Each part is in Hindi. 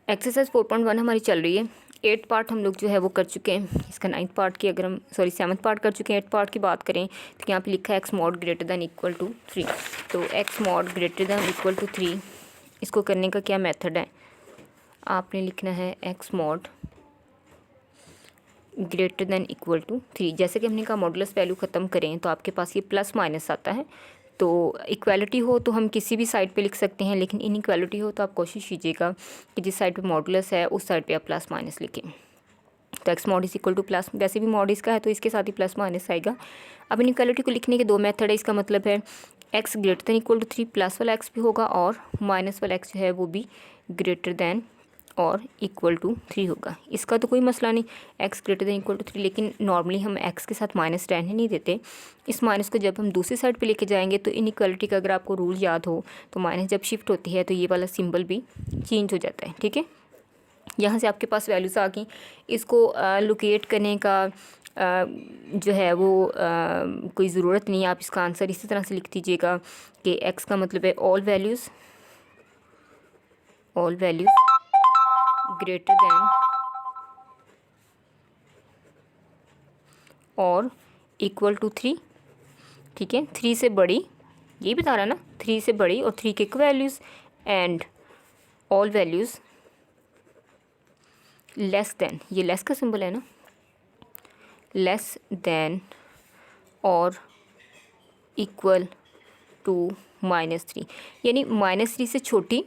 एक्सरसाइज 4.1 हमारी चल रही है। 8 पार्ट हम लोग जो है वो कर चुके हैं। इसका 9th पार्ट की अगर हम 7th पार्ट कर चुके हैं। 8 पार्ट की बात करें तो यहाँ पे लिखा है x mod greater than equal to 3। तो x mod greater than equal to 3 इसको करने का क्या मेथड है, आपने लिखना है x mod greater than equal to 3। जैसे कि हमने कहा मॉडुलस वैल्यू ख़त्म करें तो आपके पास ये प्लस माइनस आता है। तो इक्वालिटी हो तो हम किसी भी साइड पे लिख सकते हैं, लेकिन इनइक्वालिटी हो तो आप कोशिश कीजिएगा कि जिस साइड पे मॉडुलस है उस साइड पे आप प्लस माइनस लिखें। तो x mod is equal two plus, वैसे भी मॉड इसका है तो इसके साथ ही प्लस माइनस आएगा। अब इनइक्वालिटी को लिखने के दो मेथड है। इसका मतलब है x greater than equal to 3 plus वाला एक्स भी होगा और माइनस वाला एक्स जो है वो भी ग्रेटर दैन और इक्वल टू 3 होगा। इसका तो कोई मसला नहीं, x greater than equal to 3, लेकिन नॉर्मली हम एक्स के साथ माइनस रहने नहीं देते। इस माइनस को जब हम दूसरी साइड पे लेके जाएंगे तो इनइक्वालिटी का अगर आपको रूल याद हो तो माइनस जब शिफ्ट होती है तो ये वाला सिंबल भी चेंज हो जाता है। ठीक है, यहाँ से आपके पास वैल्यूज़ आ गई। इसको लोकेट करने का जो है वो कोई ज़रूरत नहीं है। आप इसका आंसर इसी तरह से लिख दीजिएगा कि एक्स का मतलब है ऑल वैल्यूज़ ग्रेटर दैन और इक्वल टू 3। ठीक है, 3 से बड़ी, ये बता रहा ना, 3 से बड़ी और 3 के values and all values less than, ये लेस का सिंबल है ना, लेस दैन और इक्वल टू -3, यानी -3 से छोटी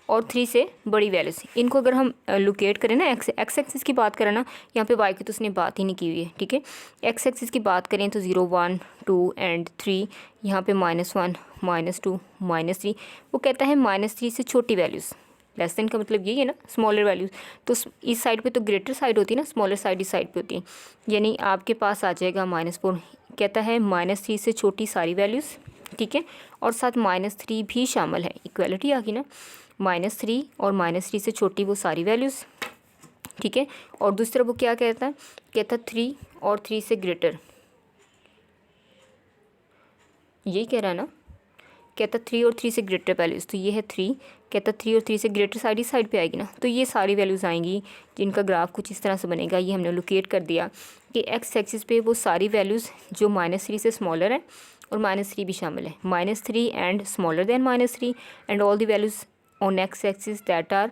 और 3 से बड़ी वैल्यूज़। इनको अगर हम लोकेट करें ना, एक्स एक्सिस की बात करें ना, यहाँ पे वाई की तो उसने बात ही नहीं की हुई है। ठीक है, एक्स एक्सिस की बात करें तो 0 1 2 एंड 3, यहाँ पे -1 -2 -3। वो कहता है -3 से छोटी वैल्यूज़, लेस देन का मतलब यही है ना, स्मॉलर वैल्यूज़। तो इस साइड पे तो ग्रेटर साइड होती है ना, स्मॉलर साइड इस साइड पे होती है, यानी आपके पास आ जाएगा -4। कहता है -3 से छोटी सारी वैल्यूज़। ठीक है, और साथ -3 भी शामिल है। इक्वालिटी आ गई ना, -3 और -3 से छोटी वो सारी वैल्यूज़। ठीक है, और दूसरा वो क्या कहता है, कहता 3 और 3 से ग्रेटर, यही कह रहा है ना, कहता 3 और 3 से ग्रेटर वैल्यूज़। तो ये है 3, कहता 3 और 3 से ग्रेटर साइड इस साइड पे आएगी ना, तो ये सारी वैल्यूज़ आएंगी जिनका ग्राफ कुछ इस तरह से बनेगा। ये हमने लोकेट कर दिया कि एक्स एक्सिस पे वो सारी वैल्यूज़ जो -3 से स्मॉलर है और -3 भी शामिल है, -3 and smaller than -3 and all the values on x axis that are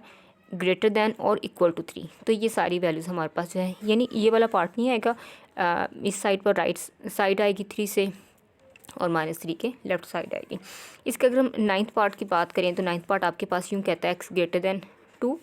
greater than और इक्वल टू 3। तो ये सारी वैल्यूज़ हमारे पास जो है, यानी ये वाला पार्ट नहीं आएगा, इस साइड पर राइट साइड आएगी 3 से और -3 के लेफ़्ट साइड आएगी। इसके अगर हम 9th पार्ट की बात करें तो 9th पार्ट आपके पास यूँ कहता है x greater than 2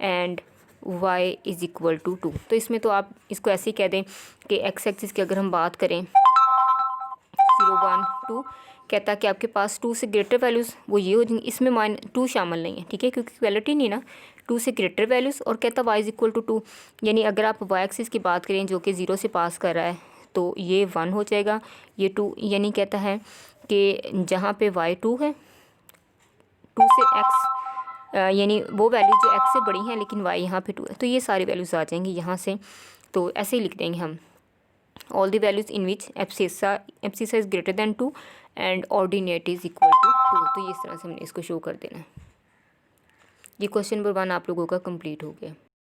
and y is equal to 2। तो इसमें तो आप इसको ऐसे ही कह दें कि एक्स एक्सिस की अगर हम बात करें 0 1 2, कहता है कि आपके पास 2 से ग्रेटर वैल्यूज़ वो ये हो जाएंगी, इसमें -2 शामिल नहीं है। ठीक है, क्योंकि इक्वालिटी नहीं ना, 2 से ग्रेटर वैल्यूज़, और कहता वाई इज़ इक्वल टू 2, यानी अगर आप वाई एक्सिस की बात करें जो कि 0 से पास कर रहा है तो ये 1 हो जाएगा, ये 2, यानी कहता है कि जहाँ पे y 2 है, 2 से x, यानी वो वैल्यू जो x से बड़ी हैं लेकिन y यहाँ पे 2 है, तो ये सारी वैल्यूज़ आ जाएंगी यहाँ से। तो ऐसे ही लिख देंगे हम, all the values in which abscissa is greater than 2 and ordinate is equal to 2। तो ये इस तरह से हमने इसको शो कर देना है। ये क्वेश्चन नंबर 1 आप लोगों का कंप्लीट हो गया।